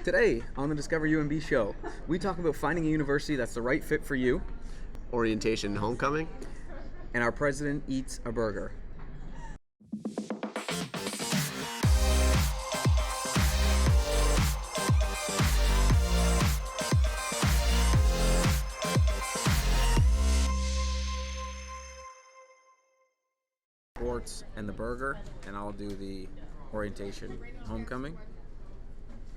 Today on the Discover UMB show, we talk about finding a university that's the right fit for you, Orientation and homecoming. and our president eats a burger. Sports and the burger, and I'll do the orientation homecoming.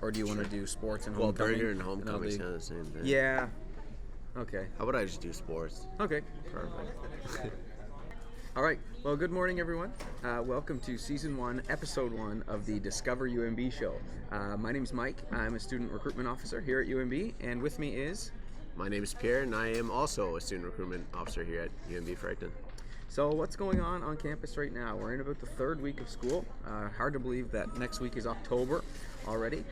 Or do you want to do sports and Well, homecoming? burger and homecoming I'll kind of the same thing. Yeah. Okay. How about I just do sports? Okay. Perfect. All right. Well, good morning, everyone. Welcome to Season 1, Episode 1 of the Discover UMB show. My name is Mike. I'm a student recruitment officer here at UMB, and with me is... My name is Pierre, and I am also a student recruitment officer here at UMB Fredericton. So what's going on campus right now? We're in about the third week of school. Hard to believe that next week is October already.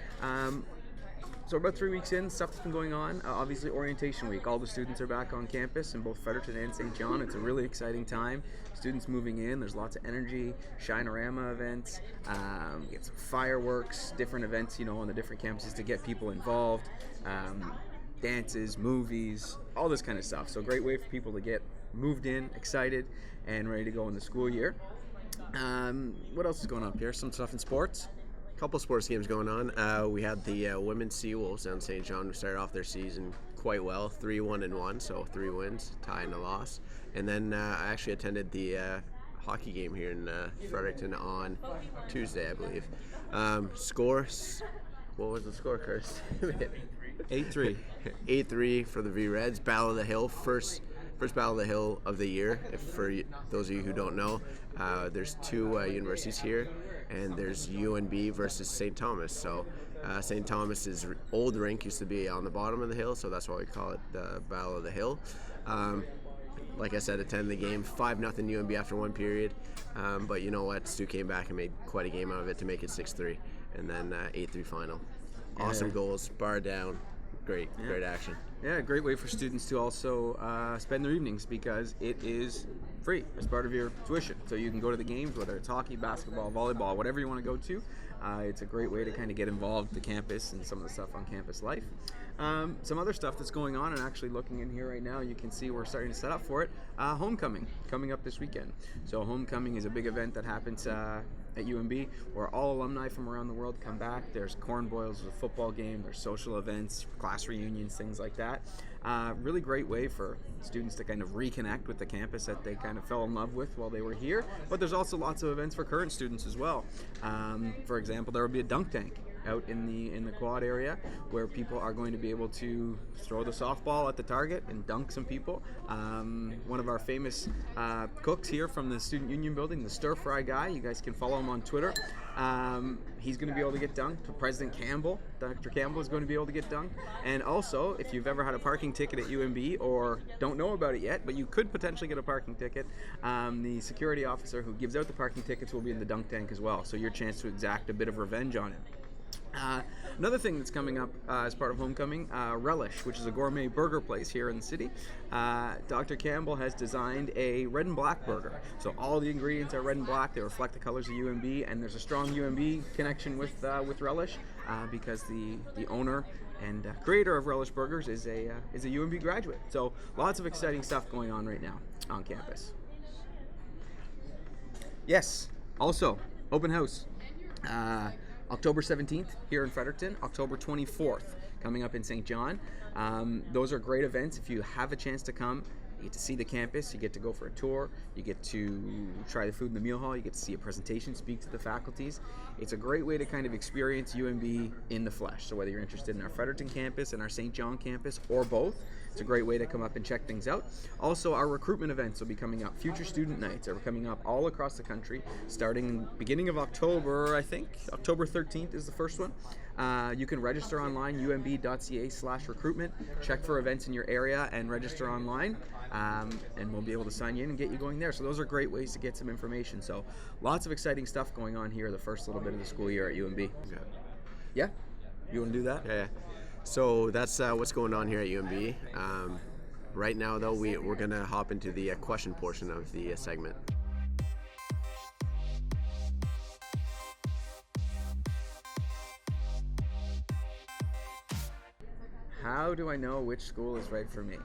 So about 3 weeks in, stuff that's been going on. Obviously orientation week. All the students are back on campus in both Fredericton and St. John. It's a really exciting time. Students moving in. There's lots of energy. Shine-a-rama events. Get some fireworks. Different events, on the different campuses to get people involved. Dances, movies, all this kind of stuff. So great way for people to get moved in, excited, and ready to go in the school year. What else is going on, Pierre? Some stuff in sports? Couple sports games going on. We had the women's Seawolves down in St. John who started off their season quite well, 3-1-1, so 3 wins, tie and a loss. And then I actually attended the hockey game here in Fredericton on Tuesday, I believe. Scores. What was the score, Curtis? 8-3. 8-3 for the V-Reds. Battle of the Hill, first Battle of the Hill of the year. For those of you who don't know, there's two universities here, and there's UNB versus St. Thomas. So St. Thomas's old rink used to be on the bottom of the hill, so that's why we call it the Battle of the Hill. Like I said, attended the game, 5-0 UNB after one period. But you know what? Stu came back and made quite a game out of it to make it 6-3, and then 8-3 final. Awesome goals, bar down. Great action. Yeah, great way for students to also spend their evenings because it is free as part of your tuition. So you can go to the games, whether it's hockey, basketball, volleyball, whatever you want to go to. It's a great way to kind of get involved with the campus and some of the stuff on campus life. Some other stuff that's going on, and actually looking in here right now, you can see we're starting to set up for it. Homecoming, coming up this weekend. So homecoming is a big event that happens at UMB, where all alumni from around the world come back. There's corn boils, there's a football game, there's social events, class reunions, things like that. Really great way for students to kind of reconnect with the campus that they kind of fell in love with while they were here. But there's also lots of events for current students as well. For example, there will be a dunk tank out in the quad area where people are going to be able to throw the softball at the target and dunk some people. One of our famous cooks here from the Student Union building, the Stir Fry guy, you guys can follow him on Twitter. He's going to be able to get dunked. President Campbell, Dr. Campbell, is going to be able to get dunked. And also, if you've ever had a parking ticket at UMB or don't know about it yet, but you could potentially get a parking ticket, the security officer who gives out the parking tickets will be in the dunk tank as well. So your chance to exact a bit of revenge on him. Another thing that's coming up as part of homecoming, Relish, which is a gourmet burger place here in the city. Dr. Campbell has designed a red and black burger. So all the ingredients are red and black. They reflect the colors of UMB, and there's a strong UMB connection with Relish because the owner and creator of Relish Burgers is a UMB graduate. So lots of exciting stuff going on right now on campus. Yes, also open house. October 17th here in Fredericton, October 24th coming up in St. John. Those are great events. If you have a chance to come, you get to see the campus, you get to go for a tour, you get to try the food in the meal hall, you get to see a presentation, speak to the faculties. It's a great way to kind of experience UMB in the flesh. So whether you're interested in our Fredericton campus and our St. John campus or both, it's a great way to come up and check things out. Also, our recruitment events will be coming up. Future Student Nights are coming up all across the country, starting beginning of October, I think. October 13th is the first one. You can register online, umb.ca/recruitment. Check for events in your area and register online, and we'll be able to sign you in and get you going there. So those are great ways to get some information. So lots of exciting stuff going on here the first little bit of the school year at UMB. Yeah? You want to do that? Yeah. So that's what's going on here at UMB. Right now, though, we're going to hop into the question portion of the segment. How do I know which school is right for me?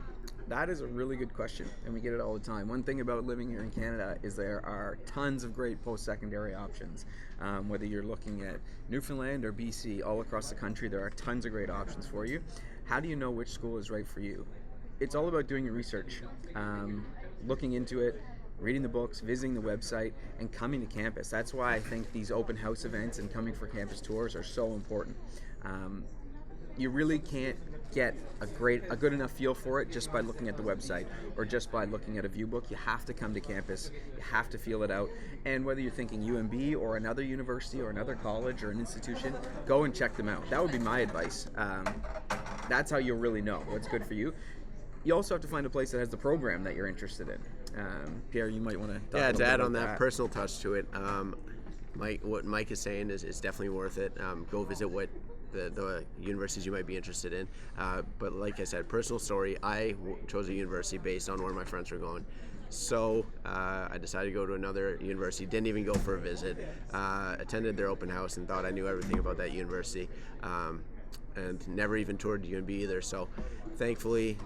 That is a really good question, and we get it all the time. One thing about living here in Canada is there are tons of great post-secondary options. Whether you're looking at Newfoundland or BC, all across the country, there are tons of great options for you. How do you know which school is right for you? It's all about doing your research, looking into it, reading the books, visiting the website, and coming to campus. That's why I think these open house events and coming for campus tours are so important. You really can't get a good enough feel for it just by looking at the website or just by looking at a view book. You have to come to campus. You have to feel it out. And whether you're thinking UNB or another university or another college or an institution, go and check them out. That would be my advice. That's how you'll really know what's good for you. You also have to find a place that has the program that you're interested in. Pierre, you might want to talk a little to bit add about on that personal touch to it, what Mike is saying is definitely worth it. Go visit what the universities you might be interested in. But like I said, personal story, I chose a university based on where my friends were going. So I decided to go to another university, didn't even go for a visit, attended their open house and thought I knew everything about that university. And never even toured UNB either. So thankfully,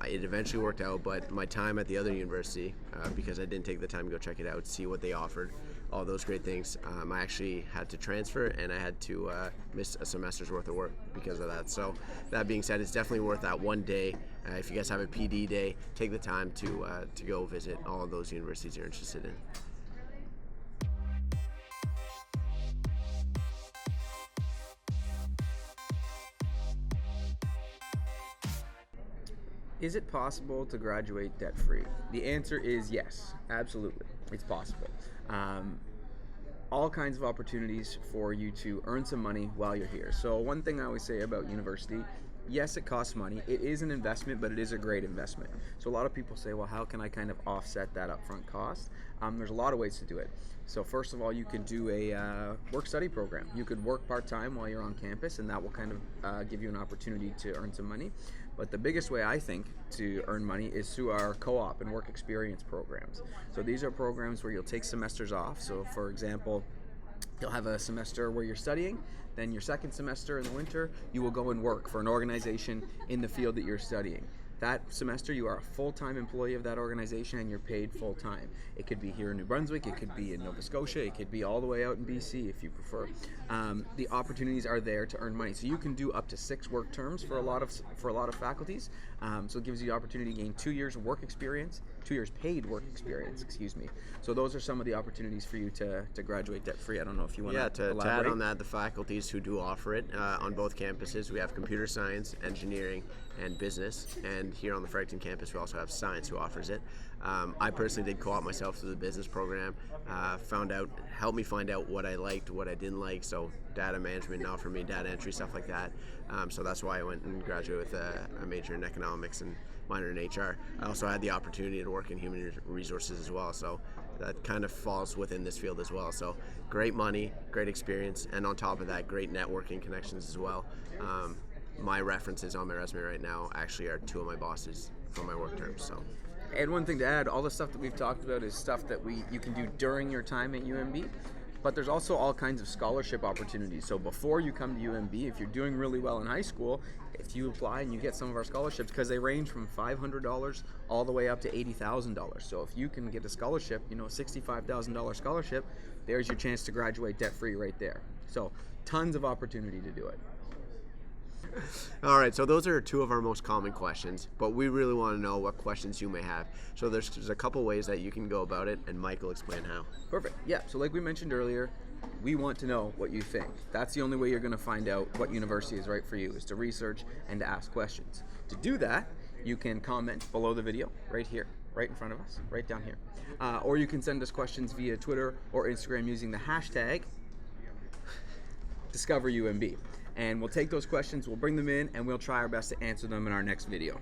it eventually worked out. But my time at the other university, because I didn't take the time to go check it out, see what they offered, all those great things, I actually had to transfer and I had to miss a semester's worth of work because of that. So that being said, it's definitely worth that one day. If you guys have a PD day, take the time to go visit all of those universities you're interested in. Is it possible to graduate debt-free? The answer is yes, absolutely. It's possible. All kinds of opportunities for you to earn some money while you're here. So one thing I always say about university, yes, it costs money. It is an investment, but it is a great investment. So a lot of people say, well, how can I kind of offset that upfront cost? There's a lot of ways to do it. So first of all, you could do a work-study program. You could work part-time while you're on campus, and that will kind of give you an opportunity to earn some money. But the biggest way I think to earn money is through our co-op and work experience programs. So these are programs where you'll take semesters off. So for example, you'll have a semester where you're studying, then your second semester in the winter, you will go and work for an organization in the field that you're studying. That semester, you are a full-time employee of that organization and you're paid full-time. It could be here in New Brunswick, it could be in Nova Scotia, it could be all the way out in BC if you prefer. The opportunities are there to earn money. So you can do up to 6 work terms for a lot of faculties. So it gives you the opportunity to gain 2 years of work experience, 2 years paid work experience, excuse me. So those are some of the opportunities for you to graduate debt-free. I don't know if you want to elaborate. To add on that, the faculties who do offer it on both campuses, we have computer science, engineering, and business. And here on the Fredericton campus, we also have science who offers it. I personally did co-op myself through the business program, helped me find out what I liked, what I didn't like. So data management now for me, data entry, stuff like that. So that's why I went and graduated with a major in economics and minor in HR. I also had the opportunity to work in human resources as well. So that kind of falls within this field as well. So great money, great experience, and on top of that, great networking connections as well. My references on my resume right now actually are 2 of my bosses from my work terms. So. And one thing to add, all the stuff that we've talked about is stuff that you can do during your time at UNB, but there's also all kinds of scholarship opportunities. So before you come to UNB, if you're doing really well in high school, if you apply and you get some of our scholarships, because they range from $500 all the way up to $80,000. So if you can get a scholarship, $65,000 scholarship, there's your chance to graduate debt-free right there. So tons of opportunity to do it. All right, so those are 2 of our most common questions, but we really want to know what questions you may have. So there's a couple ways that you can go about it, and Mike will explain how. Perfect. Yeah, so like we mentioned earlier, we want to know what you think. That's the only way you're going to find out what university is right for you, is to research and to ask questions. To do that, you can comment below the video, right here, right in front of us, right down here. Or you can send us questions via Twitter or Instagram using the hashtag #DiscoverUMB. And we'll take those questions, we'll bring them in, and we'll try our best to answer them in our next video.